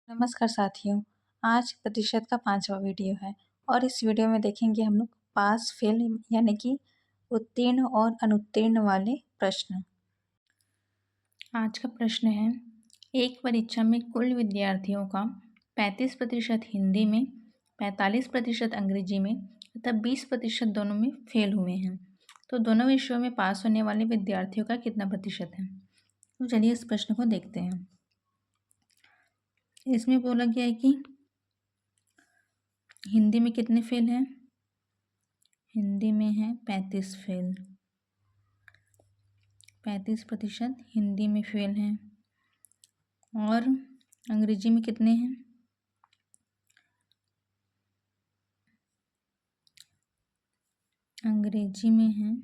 नमस्कार साथियों। आज प्रतिशत का 5वां वीडियो है और इस वीडियो में देखेंगे हम लोग पास फेल यानी कि उत्तीर्ण और अनुत्तीर्ण वाले प्रश्न। आज का प्रश्न है, एक परीक्षा में कुल विद्यार्थियों का 35% हिंदी में, 45% अंग्रेजी में तथा 20% दोनों में फेल हुए हैं। तो दोनों विषयों में पास होने वाले विद्यार्थियों का कितना प्रतिशत है? तो चलिए इस प्रश्न को देखते हैं। इसमें बोला गया है कि हिंदी में कितने फेल हैं? हिंदी में है 35 फेल, 35% हिंदी में फेल हैं। और अंग्रेजी में कितने हैं? अंग्रेजी में हैं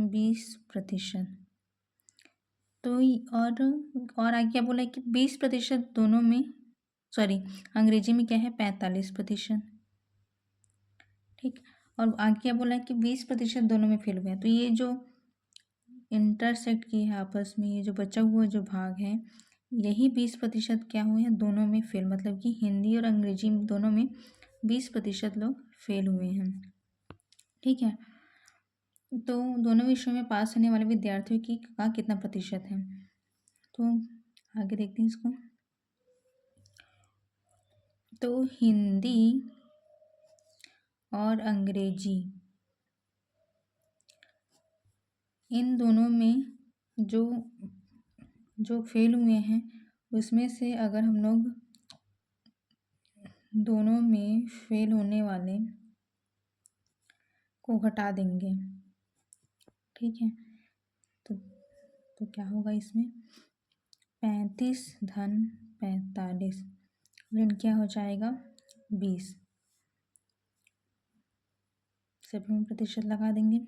20%। तो और आगे क्या बोला है कि 20% दोनों में, अंग्रेजी में क्या है 45%। ठीक, और आगे क्या बोला है कि 20% दोनों में फेल हुए हैं। तो ये जो इंटरसेक्ट की है आपस में, ये जो बचा हुआ जो भाग है, यही 20% क्या हुए हैं दोनों में फेल, मतलब कि हिंदी और अंग्रेजी दोनों में 20% लोग फेल हुए हैं। ठीक है, तो दोनों विषयों में पास होने वाले विद्यार्थियों की का कितना प्रतिशत है? तो आगे देखते हैं इसको। तो हिंदी और अंग्रेजी इन दोनों में जो जो फेल हुए हैं, उसमें से अगर हम लोग दोनों में फेल होने वाले को घटा देंगे, ठीक है, तो क्या होगा इसमें 35 धन 45 ऋण क्या हो जाएगा 20। सभी में प्रतिशत लगा देंगे।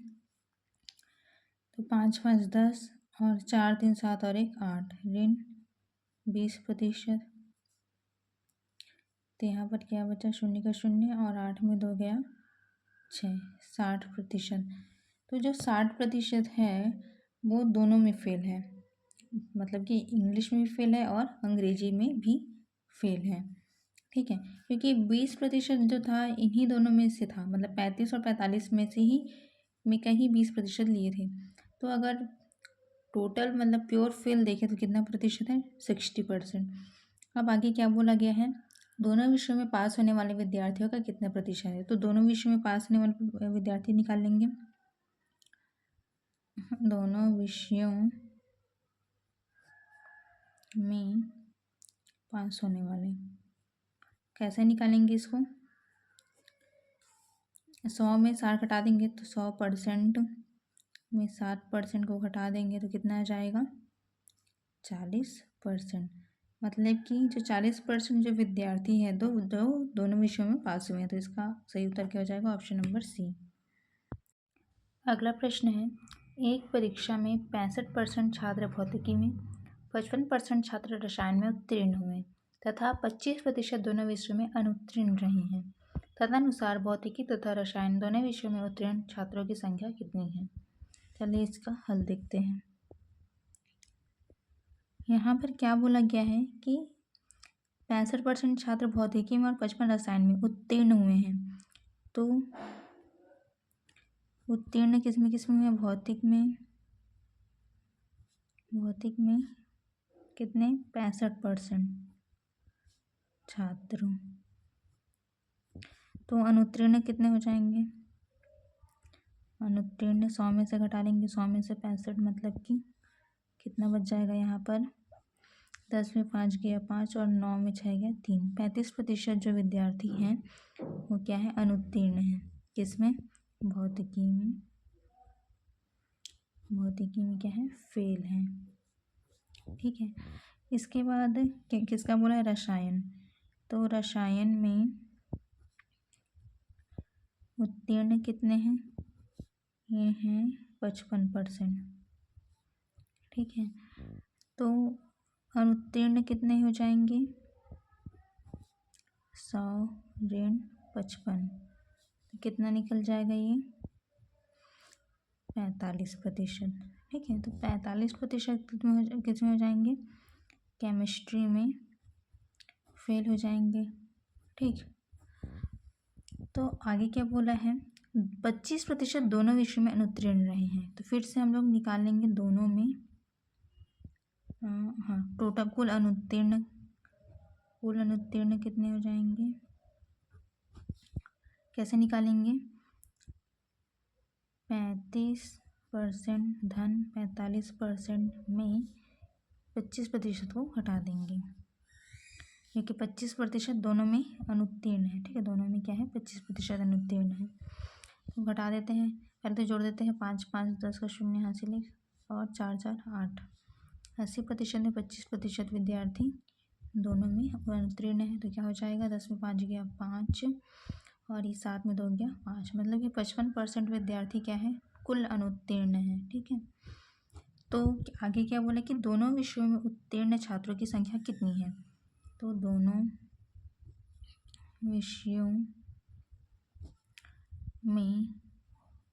तो 5 5 10 और 4 3 7 और 1 8 ऋण 20%। तो यहाँ पर क्या बचा, शून्य का शून्य और 8 में 2 गया 6, 60%। तो जो 60% है वो दोनों में फेल है, मतलब कि इंग्लिश में भी फेल है और अंग्रेजी में भी फेल है। ठीक है, क्योंकि 20% जो था इन्हीं दोनों में से था, मतलब 35 और 45 में से ही का ही 20% लिए थे। तो अगर टोटल मतलब प्योर फेल देखें तो कितना प्रतिशत है 60%। अब आगे क्या बोला गया है, दोनों विषयों में पास होने वाले विद्यार्थियों का कितना प्रतिशत है? तो दोनों विषयों में पास होने वाले विद्यार्थी निकाल लेंगे। दोनों विषयों में पास होने वाले कैसे निकालेंगे इसको? 100 में 60 घटा देंगे तो 100% में 60% को घटा देंगे तो कितना आ जाएगा 40%। मतलब कि जो 40% जो विद्यार्थी है दोनों विषयों में पास हुए हैं। तो इसका सही उत्तर क्या हो जाएगा, ऑप्शन नंबर सी। अगला प्रश्न है, एक परीक्षा में 65% छात्र भौतिकी में, 55% छात्र रसायन में उत्तीर्ण हुए तथा 25% दोनों विषयों में अनुत्तीर्ण रहे हैं। तदनुसार भौतिकी तथा रसायन दोनों विषयों में उत्तीर्ण छात्रों की संख्या कितनी है? चलिए इसका हल देखते हैं। यहाँ पर क्या बोला गया है कि 65% छात्र भौतिकी में और 55 रसायन में उत्तीर्ण हुए हैं। तो उत्तीर्ण किस में हुए? भौतिक में कितने 65% छात्रों। तो अनुत्तीर्ण कितने हो जाएंगे? अनुत्तीर्ण 100 में से घटा लेंगे, 100 में से 65, मतलब कि कितना बच जाएगा यहाँ पर 10 में 5 गया 5 और 9 में 6 गया 3। 35% जो विद्यार्थी हैं वो क्या है, अनुत्तीर्ण है। किसमें? भौतिकी में क्या है, फेल है। ठीक है, इसके बाद किसका बोला है, रसायन। तो रसायन में उत्तीर्ण कितने हैं? ये हैं 55%। ठीक है, तो अनुत्तीर्ण कितने हो जाएंगे 100 ऋण 55, कितना निकल जाएगा ये 45%। ठीक है, तो 45% कितने हो जाएंगे केमिस्ट्री में फेल हो जाएंगे। ठीक, तो आगे क्या बोला है, 25% दोनों विषयों में अनुत्तीर्ण रहे हैं। तो फिर से हम लोग निकाल लेंगे दोनों में, हाँ, टोटल कुल अनुत्तीर्ण कितने हो जाएंगे, कैसे निकालेंगे, 35% धन 45% में 25% को घटा देंगे, क्योंकि 25% दोनों में अनुत्तीर्ण है। ठीक है, दोनों में क्या है, 25% अनुत्तीर्ण है। तो घटा देते हैं, पहले तो जोड़ देते हैं, 5 5 10 का शून्य हासिल है और 4 4 8, 80% में 25% विद्यार्थी दोनों में अनुत्तीर्ण है। तो क्या हो जाएगा, 10 में 5 गया 5 और ये 7 में 2 गया 5, मतलब कि 55% विद्यार्थी क्या है, कुल अनुत्तीर्ण है। ठीक है, तो आगे क्या बोला कि दोनों विषयों में उत्तीर्ण छात्रों की संख्या कितनी है। तो दोनों विषयों में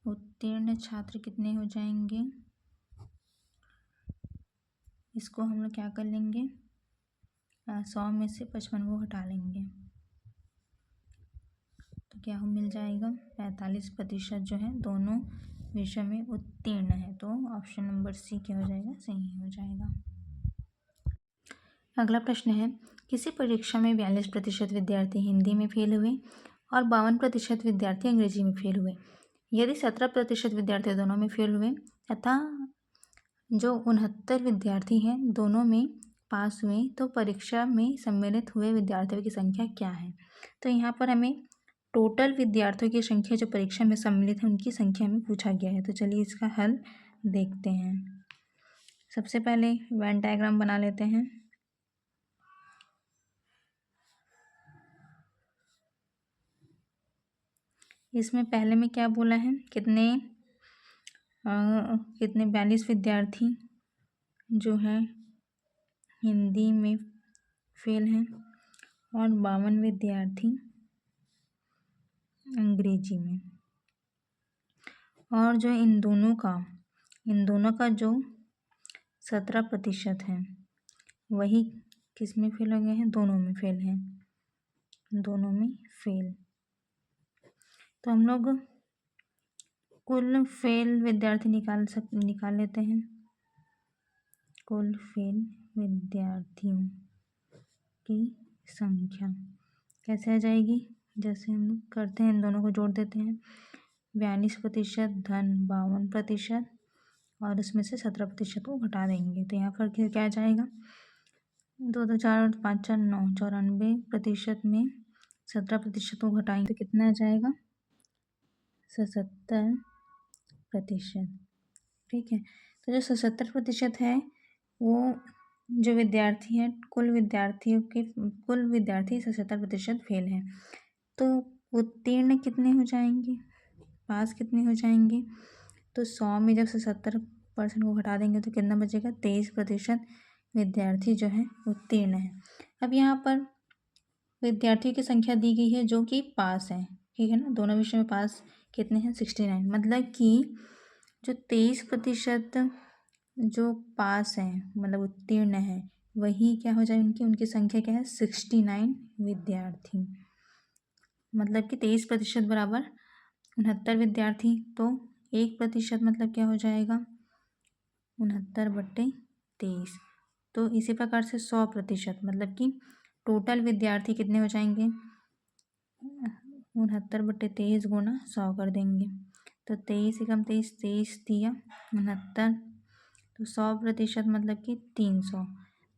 उत्तीर्ण छात्र कितने हो जाएंगे, इसको हम लोग क्या कर लेंगे, 100 में से 55 को हटा लेंगे, तो क्या हम मिल जाएगा, 45% जो है दोनों विषय में उत्तीर्ण है। तो ऑप्शन नंबर सी क्या हो जाएगा, सही हो जाएगा। अगला प्रश्न है, किसी परीक्षा में 42% विद्यार्थी हिंदी में फेल हुए और 52% विद्यार्थी अंग्रेजी में फेल हुए। यदि 17% विद्यार्थी दोनों में फेल हुए तथा जो 69 विद्यार्थी हैं दोनों में पास हुए, तो परीक्षा में सम्मिलित हुए विद्यार्थियों की संख्या क्या है। तो यहाँ पर हमें टोटल विद्यार्थियों की संख्या जो परीक्षा में सम्मिलित है उनकी संख्या में पूछा गया है। तो चलिए इसका हल देखते हैं। सबसे पहले वेन डायग्राम बना लेते हैं। इसमें पहले में क्या बोला है, कितने 42 विद्यार्थी जो है हिंदी में फेल हैं और 52 विद्यार्थी अंग्रेजी में, और जो इन दोनों का जो 17% है वही किस में फेल हो गए हैं, दोनों में फेल हैं, दोनों में फेल। तो हम लोग कुल फेल विद्यार्थी निकाल लेते हैं। कुल फेल विद्यार्थियों की संख्या कैसे आ जाएगी, जैसे हम लोग करते हैं, इन दोनों को जोड़ देते हैं, 42% धन 52% और उसमें से 17% को घटा देंगे। तो यहाँ पर क्या आ जाएगा, 2 2 4 और 5 4 9, 94% में 17% को घटाएंगे तो कितना आ जाएगा, 77%। ठीक है, तो जो 77% है वो जो विद्यार्थी हैं, कुल विद्यार्थी 77% फेल हैं। तो उत्तीर्ण कितने हो जाएंगे, पास कितने हो जाएंगे, तो 100 में जब 77% को घटा देंगे तो कितना बचेगा, 23% विद्यार्थी जो है उत्तीर्ण है। अब यहाँ पर विद्यार्थियों की संख्या दी गई है जो कि पास है, ठीक है ना, दोनों विषय में पास कितने हैं, 69, मतलब कि जो 23% जो पास हैं मतलब उत्तीर्ण है वही क्या हो जाए, उनकी संख्या क्या है, 69 विद्यार्थी, मतलब कि 23% बराबर 69 विद्यार्थी, तो 1% मतलब क्या हो जाएगा, 69/23। तो इसी प्रकार से 100% मतलब कि टोटल विद्यार्थी कितने हो जाएंगे, 69/23 गुना 100 कर देंगे, तो 23 एकम 23, 23 दिया 69, तो 100% मतलब कि 300।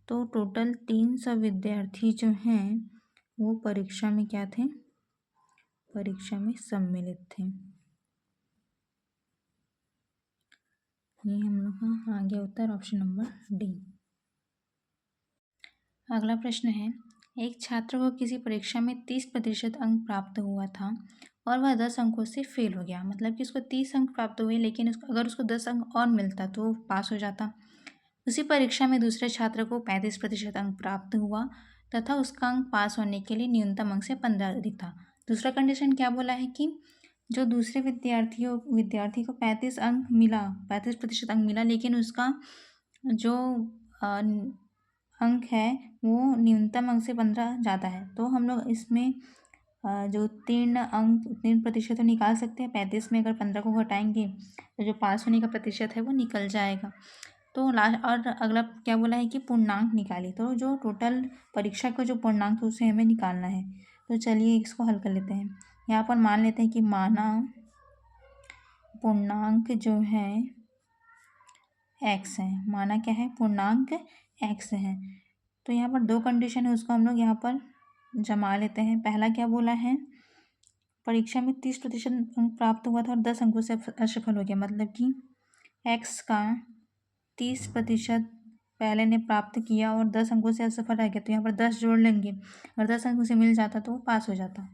तो टोटल 300 विद्यार्थी जो हैं वो परीक्षा में क्या थे, परीक्षा में सम्मिलित थे। ये हम लोग का आ गया उत्तर, ऑप्शन नंबर डी। अगला प्रश्न है, एक छात्र को किसी परीक्षा में 30% अंक प्राप्त हुआ था और वह 10 अंकों से फेल हो गया, मतलब कि उसको 30 अंक प्राप्त हुए, लेकिन अगर उसको 10 अंक और मिलता तो वो पास हो जाता। उसी परीक्षा में दूसरे छात्र को 35% अंक प्राप्त हुआ तथा उसका अंक पास होने के लिए न्यूनतम अंक से 15 अधिक था। दूसरा कंडीशन क्या बोला है कि जो दूसरे विद्यार्थी को 35% अंक मिला, लेकिन उसका जो अंक है वो न्यूनतम अंक से 15 ज़्यादा है, तो हम लोग इसमें जो 3% तो निकाल सकते हैं। 35 में अगर 15 को घटाएंगे तो जो पास होने का प्रतिशत है वो निकल जाएगा। तो लास्ट और अगला क्या बोला है कि पूर्णांक निकालिए, तो जो टोटल परीक्षा का जो पूर्णांक है उसे हमें निकालना है। तो चलिए इसको हल कर लेते हैं। यहाँ पर मान लेते हैं कि माना पूर्णांक जो है x है, माना क्या है, पूर्णांक x है। तो यहाँ पर दो कंडीशन है, उसको हम लोग यहाँ पर जमा लेते हैं। पहला क्या बोला है, परीक्षा में 30% अंक प्राप्त हुआ था और 10 अंकों से असफल हो गया, मतलब कि x का 30% पहले ने प्राप्त किया और 10 अंकों से असफल रह गया, तो यहाँ पर 10 जोड़ लेंगे और 10 अंकों से मिल जाता तो वो पास हो जाता।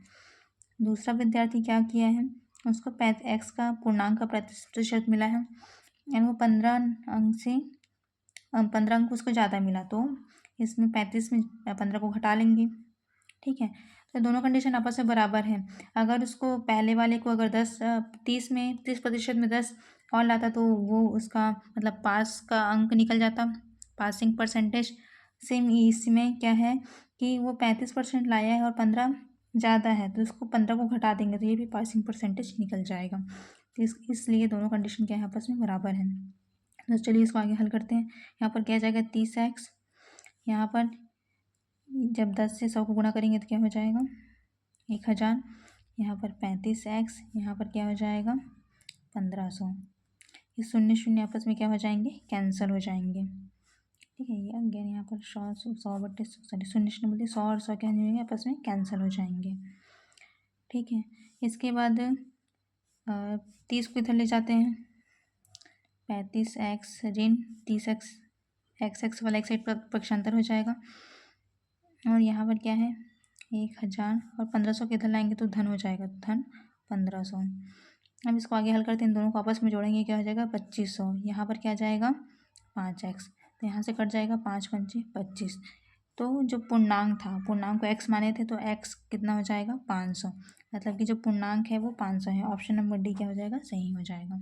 दूसरा विद्यार्थी क्या किया है, उसको x का पूर्णांक का प्रतिशत मिला है यानी वो 15 अंक से 15 अंक उसको ज़्यादा मिला, तो इसमें 35 में 15 को घटा लेंगे। ठीक है, तो दोनों कंडीशन आपस में बराबर है। अगर उसको पहले वाले को अगर 30% में 10 और लाता तो वो उसका मतलब पास का अंक निकल जाता, पासिंग परसेंटेज। सेम इसमें क्या है कि वो 35% लाया है और 15 ज़्यादा है, तो उसको 15 को घटा देंगे तो ये भी पासिंग परसेंटेज निकल जाएगा। तो इसलिए दोनों कंडीशन क्या है, आपस में बराबर है। तो चलिए इसको आगे हल करते हैं। यहाँ पर क्या जाएगा 30x, यहाँ पर जब 10 से 100 को गुणा करेंगे तो क्या हो जाएगा 1000, यहाँ पर 35x, यहाँ पर क्या हो जाएगा 1500। ये शून्य शून्य आपस में क्या हो जाएंगे, कैंसिल हो जाएंगे। ठीक है, ये अगेन यहाँ पर 100 शून्य शून्य बोलते 100 और 100 क्या हो जाएंगे, आपस में कैंसिल हो जाएंगे। ठीक है, इसके बाद 30 को इधर ले जाते हैं, 35x ऋण 30x, x वाला एक साइड पक्षांतर हो जाएगा और यहाँ पर क्या है 1000 और 1500 के इधर लाएंगे तो धन हो जाएगा, धन 1500। अब इसको आगे हल करते हैं, इन दोनों को आपस में जोड़ेंगे, क्या हो जाएगा 2500। यहाँ पर क्या जाएगा 5x, तो यहाँ से कट जाएगा 5 पंचे 25। तो जो पूर्णांक था, पूर्णांक को x माने थे तो x कितना हो जाएगा 500, मतलब कि जो पूर्णांक है वो 500 है। ऑप्शन नंबर डी क्या हो जाएगा, सही हो जाएगा।